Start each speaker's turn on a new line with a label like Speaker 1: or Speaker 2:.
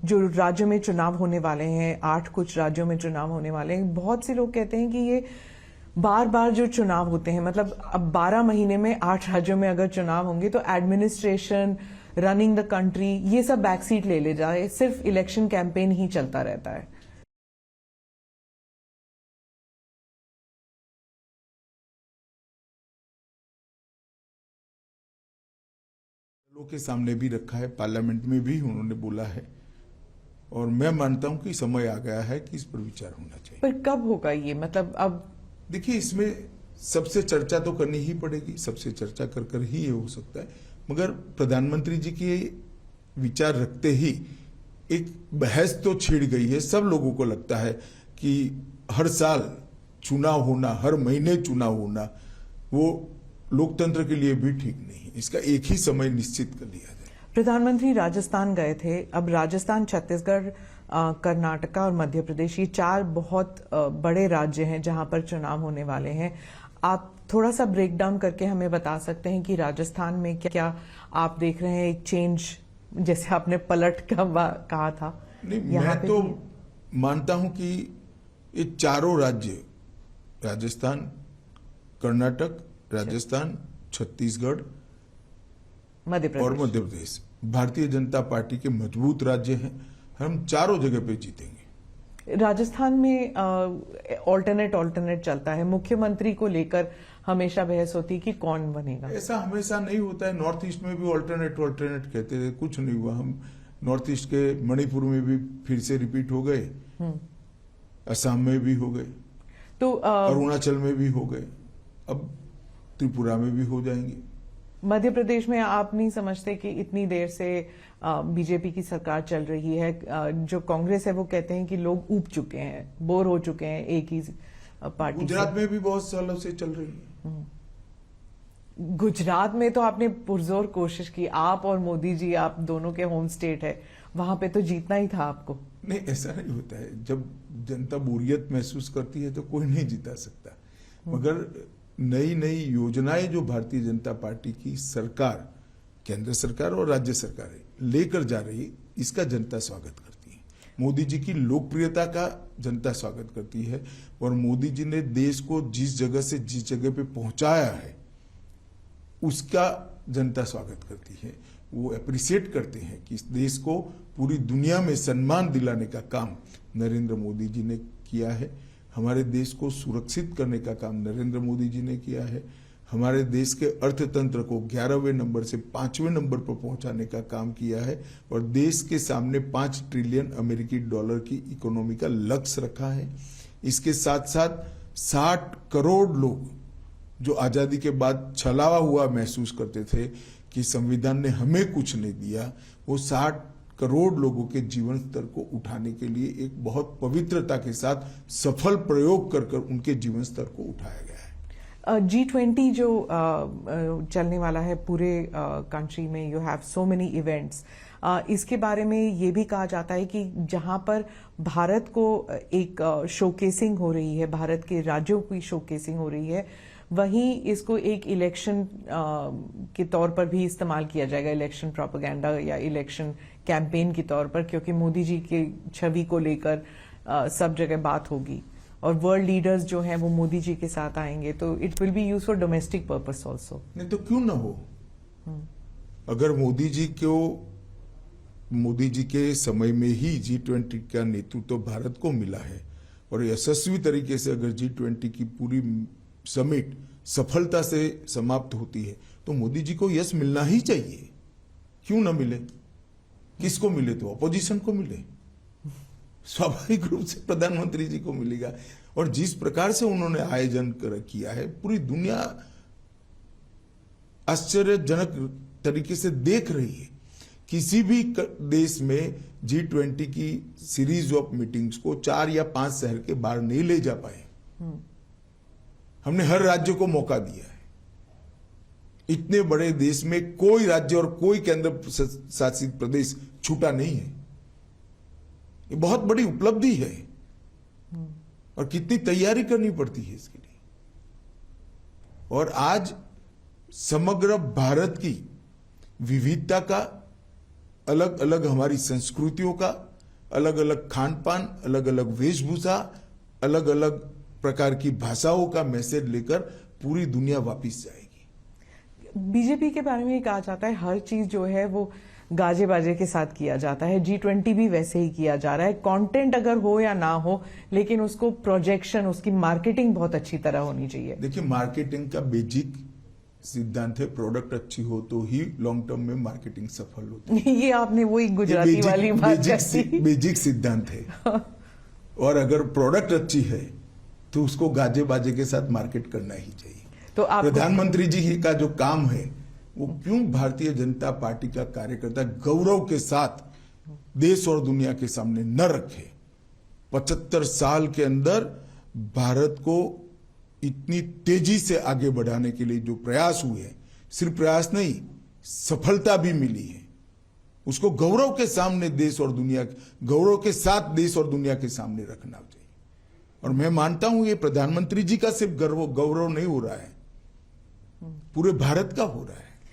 Speaker 1: जो राज्यों में चुनाव होने वाले हैं, 8 कुछ राज्यों में चुनाव होने वाले हैं, बहुत से लोग कहते हैं कि ये बार बार जो चुनाव होते हैं, मतलब अब 12 महीने में 8 राज्यों में अगर चुनाव होंगे तो एडमिनिस्ट्रेशन, रनिंग द कंट्री, ये सब बैकसीट ले जाए, सिर्फ इलेक्शन कैंपेन ही चलता रहता है।
Speaker 2: लोगों के सामने भी रखा है, पार्लियामेंट में भी उन्होंने बोला है, और मैं मानता हूं कि समय आ गया है कि इस पर विचार होना चाहिए।
Speaker 1: पर कब होगा ये? मतलब अब
Speaker 2: देखिए, इसमें सबसे चर्चा तो करनी ही पड़ेगी, सबसे चर्चा कर कर ही ये हो सकता है, मगर प्रधानमंत्री जी के विचार रखते ही एक बहस तो छिड़ गई है। सब लोगों को लगता है कि हर साल चुनाव होना, हर महीने चुनाव होना, वो लोकतंत्र के लिए भी ठीक नहीं है। इसका एक ही समय निश्चित कर लिया जाए।
Speaker 1: प्रधानमंत्री राजस्थान गए थे, अब राजस्थान, छत्तीसगढ़, कर्नाटका और मध्य प्रदेश, ये 4 बहुत बड़े राज्य हैं जहां पर चुनाव होने वाले हैं। आप थोड़ा सा ब्रेक डाउन करके हमें बता सकते हैं कि राजस्थान में क्या आप देख रहे हैं एक चेंज, जैसे आपने पलट का कहा था?
Speaker 2: नहीं, मैं तो मानता हूं कि ये चारों राज्य, राजस्थान, कर्नाटक, राजस्थान, छत्तीसगढ़ और मध्य प्रदेश भारतीय जनता पार्टी के मजबूत राज्य हैं। हम चारों जगह पे जीतेंगे।
Speaker 1: राजस्थान में ऑल्टरनेट चलता है, मुख्यमंत्री को लेकर हमेशा बहस होती है कि कौन बनेगा।
Speaker 2: ऐसा हमेशा नहीं होता है। नॉर्थ ईस्ट में भी ऑल्टरनेट कहते थे, कुछ नहीं हुआ। हम नॉर्थ ईस्ट के मणिपुर में भी फिर से रिपीट हो गए, असम में भी हो गए, तो अरुणाचल में भी हो गए, अब त्रिपुरा में भी हो जाएंगे।
Speaker 1: मध्य प्रदेश में आप नहीं समझते कि इतनी देर से बीजेपी की सरकार चल रही है, जो कांग्रेस है वो कहते हैं कि लोग ऊब चुके हैं, बोर हो चुके हैं एक ही पार्टी।
Speaker 2: गुजरात में भी बहुत सालों से चल रही है।
Speaker 1: गुजरात में तो आपने पुरजोर कोशिश की, आप और मोदी जी, आप दोनों के होम स्टेट है, वहां पे तो जीतना ही था आपको।
Speaker 2: नहीं, ऐसा नहीं होता है। जब जनता बोरियत महसूस करती है तो कोई नहीं जिता सकता, मगर नई नई योजनाएं जो भारतीय जनता पार्टी की सरकार, केंद्र सरकार और राज्य सरकारें लेकर जा रही है, इसका जनता स्वागत करती है। मोदी जी की लोकप्रियता का जनता स्वागत करती है, और मोदी जी ने देश को जिस जगह से जिस जगह पे पहुंचाया है उसका जनता स्वागत करती है। वो अप्रिशिएट करते हैं कि इस देश को पूरी दुनिया में सम्मान दिलाने का काम नरेंद्र मोदी जी ने किया है। हमारे देश को सुरक्षित करने का काम नरेंद्र मोदी जी ने किया है। हमारे देश के अर्थतंत्र को 11वें नंबर से 5वें नंबर पर पहुंचाने का काम किया है, और देश के सामने 5 ट्रिलियन अमेरिकी डॉलर की इकोनॉमी का लक्ष्य रखा है। इसके साथ साथ 60 करोड़ लोग जो आजादी के बाद छलावा हुआ महसूस करते थे कि संविधान ने हमें कुछ नहीं दिया, वो 60 करोड़ लोगों के जीवन स्तर को उठाने के लिए एक बहुत पवित्रता के साथ सफल प्रयोग कर उनके जीवन स्तर को उठाया गया है।
Speaker 1: G20 जो चलने वाला है पूरे कंट्री में, you have so many events, इसके बारे में ये भी कहा जाता है कि जहां पर भारत को एक शोकेसिंग हो रही है, भारत के राज्यों की शोकेसिंग हो रही है, वहीं इसको एक इलेक्शन के तौर पर भी इस्तेमाल किया जाएगा, इलेक्शन प्रोपेगेंडा या इलेक्शन कैंपेन के तौर पर, क्योंकि मोदी जी की छवि को लेकर सब जगह बात होगी और वर्ल्ड लीडर्स जो हैं वो मोदी जी के साथ आएंगे, तो it will be use for domestic purpose also.
Speaker 2: नहीं तो क्यों ना हो। अगर मोदी जी के समय में ही G20 का नेतृत्व तो भारत को मिला है, और यशस्वी तरीके से अगर G20 की पूरी समिट सफलता से समाप्त होती है तो मोदी जी को यश मिलना ही चाहिए। क्यों ना मिले? किसको मिले? तो अपोजिशन को मिले, स्वाभाविक रूप से प्रधानमंत्री जी को मिलेगा। और जिस प्रकार से उन्होंने आयोजन किया है, पूरी दुनिया आश्चर्यजनक तरीके से देख रही है। किसी भी देश में G20 की सीरीज ऑफ मीटिंग्स को 4 या 5 शहर के बाहर नहीं ले जा पाए। हमने हर राज्य को मौका दिया है। इतने बड़े देश में कोई राज्य और कोई केंद्र शासित प्रदेश छूटा नहीं है। ये बहुत बड़ी उपलब्धि है, और कितनी तैयारी करनी पड़ती है इसके लिए। और आज समग्र भारत की विविधता का, अलग अलग हमारी संस्कृतियों का, अलग अलग खान पान, अलग अलग वेशभूषा, अलग अलग प्रकार की भाषाओं का मैसेज लेकर पूरी दुनिया वापिस जाएगी।
Speaker 1: बीजेपी के बारे में ये कहा जाता है हर चीज जो है वो गाजे बाजे के साथ किया जाता है। G20 भी वैसे ही किया जा रहा है। कंटेंट अगर हो या ना हो, लेकिन उसको प्रोजेक्शन, उसकी मार्केटिंग बहुत अच्छी तरह होनी चाहिए।
Speaker 2: देखिए, मार्केटिंग का बेसिक सिद्धांत है, प्रोडक्ट अच्छी हो तो ही लॉन्ग टर्म में मार्केटिंग सफल होती है।
Speaker 1: ये आपने वही गुजराती वाली बात कही।
Speaker 2: बेसिक सिद्धांत है। और अगर प्रोडक्ट अच्छी है तो उसको गाजे बाजे के साथ मार्केट करना ही चाहिए।
Speaker 1: तो आप
Speaker 2: प्रधानमंत्री जी का जो काम है वो क्यों भारतीय जनता पार्टी का कार्यकर्ता गौरव के साथ देश और दुनिया के सामने न रखे? 75 साल के अंदर भारत को इतनी तेजी से आगे बढ़ाने के लिए जो प्रयास हुए हैं, सिर्फ प्रयास नहीं, सफलता भी मिली है, उसको गौरव के सामने देश और दुनिया, गौरव के साथ देश और दुनिया के सामने रखना चाहिए। और मैं मानता हूं ये प्रधानमंत्री जी का सिर्फ गौरव नहीं हो रहा है, पूरे भारत का हो रहा है।